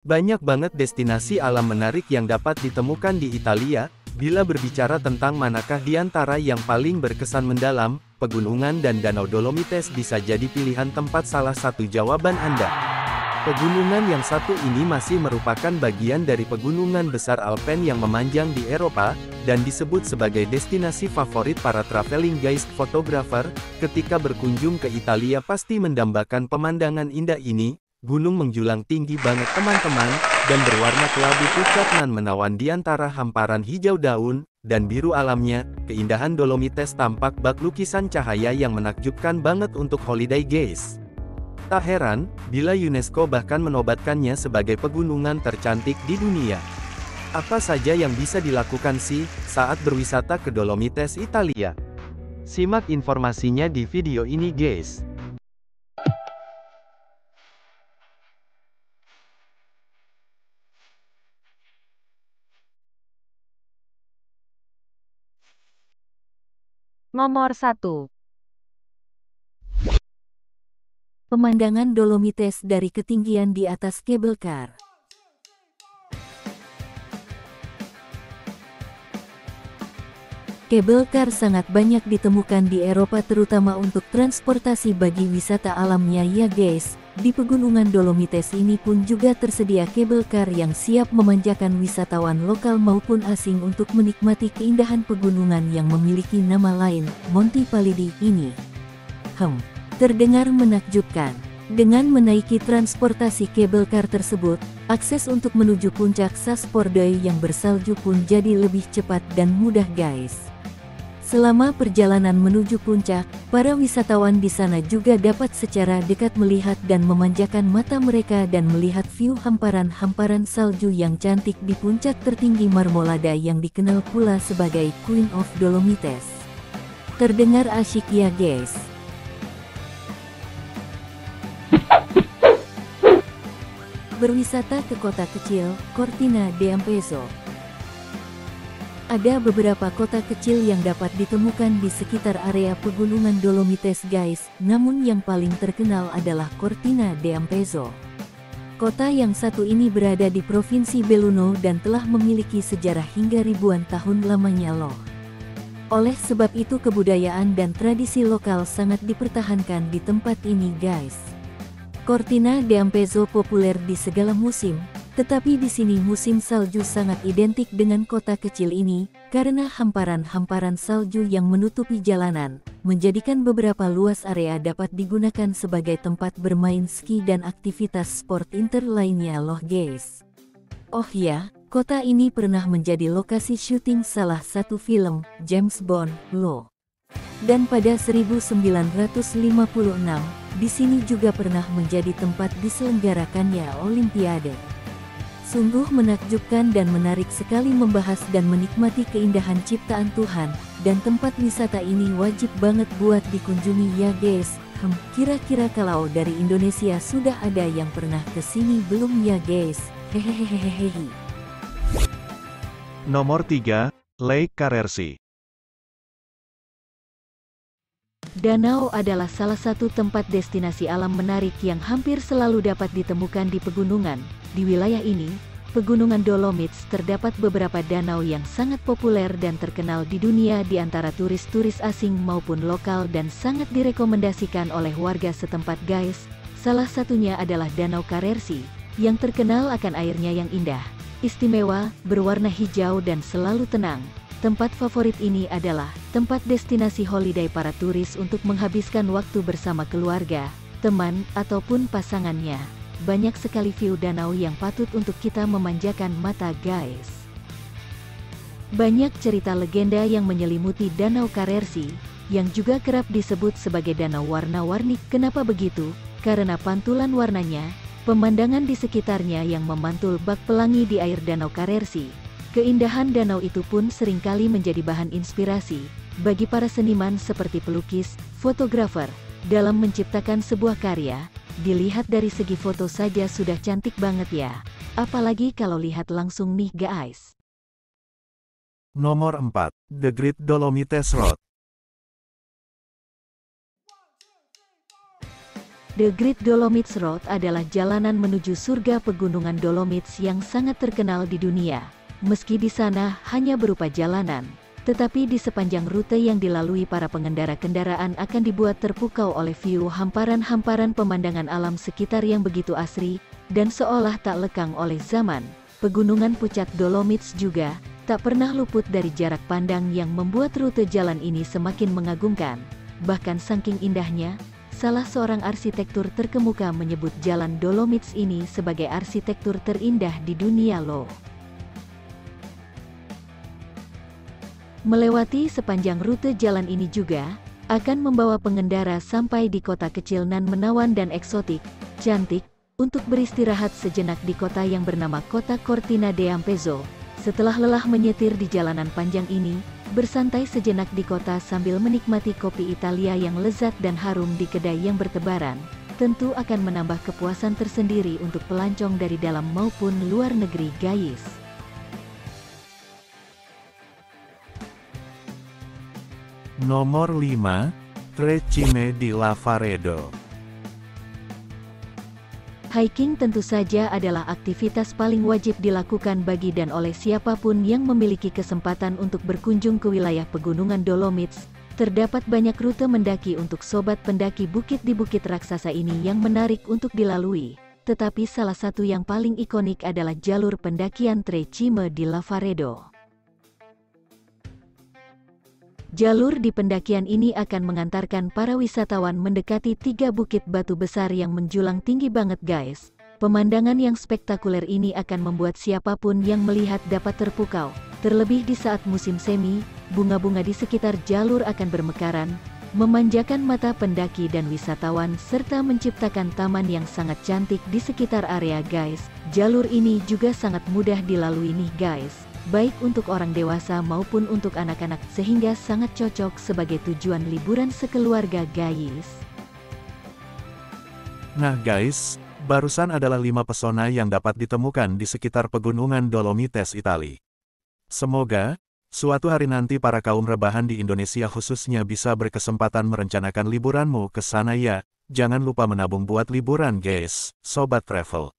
Banyak banget destinasi alam menarik yang dapat ditemukan di Italia. Bila berbicara tentang manakah di antara yang paling berkesan mendalam, pegunungan dan Danau Dolomites bisa jadi pilihan tempat salah satu jawaban Anda. Pegunungan yang satu ini masih merupakan bagian dari pegunungan besar Alpen yang memanjang di Eropa, dan disebut sebagai destinasi favorit para traveling guide photographer. Ketika berkunjung ke Italia pasti mendambakan pemandangan indah ini. Gunung menjulang tinggi banget teman-teman, dan berwarna kelabu pucat nan menawan di antara hamparan hijau daun, dan biru alamnya. Keindahan Dolomites tampak bak lukisan cahaya yang menakjubkan banget untuk holiday guys. Tak heran, bila UNESCO bahkan menobatkannya sebagai pegunungan tercantik di dunia. Apa saja yang bisa dilakukan sih, saat berwisata ke Dolomites Italia? Simak informasinya di video ini guys. Nomor 1. Pemandangan Dolomites dari ketinggian di atas kabel kar. Kabel kar sangat banyak ditemukan di Eropa terutama untuk transportasi bagi wisata alamnya ya guys. Di pegunungan Dolomites ini pun juga tersedia kabel kar yang siap memanjakan wisatawan lokal maupun asing untuk menikmati keindahan pegunungan yang memiliki nama lain, Monte Palidi ini. Terdengar menakjubkan. Dengan menaiki transportasi kabel kar tersebut, akses untuk menuju puncak Saspordoy yang bersalju pun jadi lebih cepat dan mudah guys. Selama perjalanan menuju puncak, para wisatawan di sana juga dapat secara dekat melihat dan memanjakan mata mereka dan melihat view hamparan-hamparan salju yang cantik di puncak tertinggi Marmolada yang dikenal pula sebagai Queen of Dolomites. Terdengar asyik ya guys. Berwisata ke kota kecil, Cortina d'Ampezzo. Ada beberapa kota kecil yang dapat ditemukan di sekitar area pegunungan Dolomites guys, namun yang paling terkenal adalah Cortina d'Ampezzo. Kota yang satu ini berada di Provinsi Belluno dan telah memiliki sejarah hingga ribuan tahun lamanya loh. Oleh sebab itu kebudayaan dan tradisi lokal sangat dipertahankan di tempat ini guys. Cortina d'Ampezzo populer di segala musim. Tetapi di sini musim salju sangat identik dengan kota kecil ini, karena hamparan-hamparan salju yang menutupi jalanan, menjadikan beberapa luas area dapat digunakan sebagai tempat bermain ski dan aktivitas sport inter lainnya loh guys. Oh ya, kota ini pernah menjadi lokasi syuting salah satu film, James Bond, loh. Dan pada 1956, di sini juga pernah menjadi tempat diselenggarakannya Olimpiade. Sungguh menakjubkan dan menarik sekali membahas dan menikmati keindahan ciptaan Tuhan, dan tempat wisata ini wajib banget buat dikunjungi ya guys. Kira-kira kalau dari Indonesia sudah ada yang pernah kesini belum ya guys? Hehehehehe. Nomor 3, Lake Carraresi. Danau adalah salah satu tempat destinasi alam menarik yang hampir selalu dapat ditemukan di pegunungan. Di wilayah ini, Pegunungan Dolomites terdapat beberapa danau yang sangat populer dan terkenal di dunia di antara turis-turis asing maupun lokal dan sangat direkomendasikan oleh warga setempat guys. Salah satunya adalah Danau Carraresi, yang terkenal akan airnya yang indah, istimewa, berwarna hijau dan selalu tenang. Tempat favorit ini adalah tempat destinasi holiday para turis untuk menghabiskan waktu bersama keluarga, teman, ataupun pasangannya. Banyak sekali view danau yang patut untuk kita memanjakan mata guys. Banyak cerita legenda yang menyelimuti Danau Carraresi, yang juga kerap disebut sebagai danau warna-warni. Kenapa begitu? Karena pantulan warnanya, pemandangan di sekitarnya yang memantul bak pelangi di air Danau Carraresi. Keindahan danau itu pun seringkali menjadi bahan inspirasi bagi para seniman seperti pelukis, fotografer, dalam menciptakan sebuah karya. Dilihat dari segi foto saja sudah cantik banget ya. Apalagi kalau lihat langsung nih guys. Nomor 4, The Great Dolomites Road. The Great Dolomites Road adalah jalanan menuju surga pegunungan Dolomites yang sangat terkenal di dunia. Meski di sana hanya berupa jalanan, tetapi di sepanjang rute yang dilalui para pengendara kendaraan akan dibuat terpukau oleh view hamparan-hamparan pemandangan alam sekitar yang begitu asri, dan seolah tak lekang oleh zaman. Pegunungan puncak Dolomites juga tak pernah luput dari jarak pandang yang membuat rute jalan ini semakin mengagumkan. Bahkan saking indahnya, salah seorang arsitektur terkemuka menyebut jalan Dolomites ini sebagai arsitektur terindah di dunia loh. Melewati sepanjang rute jalan ini juga akan membawa pengendara sampai di kota kecil nan menawan dan eksotik, cantik, untuk beristirahat sejenak di kota yang bernama Kota Cortina d'Ampezzo. Setelah lelah menyetir di jalanan panjang ini, bersantai sejenak di kota sambil menikmati kopi Italia yang lezat dan harum di kedai yang bertebaran, tentu akan menambah kepuasan tersendiri untuk pelancong dari dalam maupun luar negeri guys. Nomor 5, Tre Cime di Lavaredo. Hiking tentu saja adalah aktivitas paling wajib dilakukan bagi dan oleh siapapun yang memiliki kesempatan untuk berkunjung ke wilayah pegunungan Dolomites. Terdapat banyak rute mendaki untuk sobat pendaki bukit di bukit raksasa ini yang menarik untuk dilalui. Tetapi salah satu yang paling ikonik adalah jalur pendakian Tre Cime di Lavaredo. Jalur di pendakian ini akan mengantarkan para wisatawan mendekati 3 bukit batu besar yang menjulang tinggi banget guys. Pemandangan yang spektakuler ini akan membuat siapapun yang melihat dapat terpukau. Terlebih di saat musim semi, bunga-bunga di sekitar jalur akan bermekaran, memanjakan mata pendaki dan wisatawan serta menciptakan taman yang sangat cantik di sekitar area guys. Jalur ini juga sangat mudah dilalui nih guys, baik untuk orang dewasa maupun untuk anak-anak, sehingga sangat cocok sebagai tujuan liburan sekeluarga guys. Nah guys, barusan adalah 5 pesona yang dapat ditemukan di sekitar pegunungan Dolomites Italia. Semoga suatu hari nanti para kaum rebahan di Indonesia khususnya bisa berkesempatan merencanakan liburanmu ke sana ya. Jangan lupa menabung buat liburan guys, sobat travel.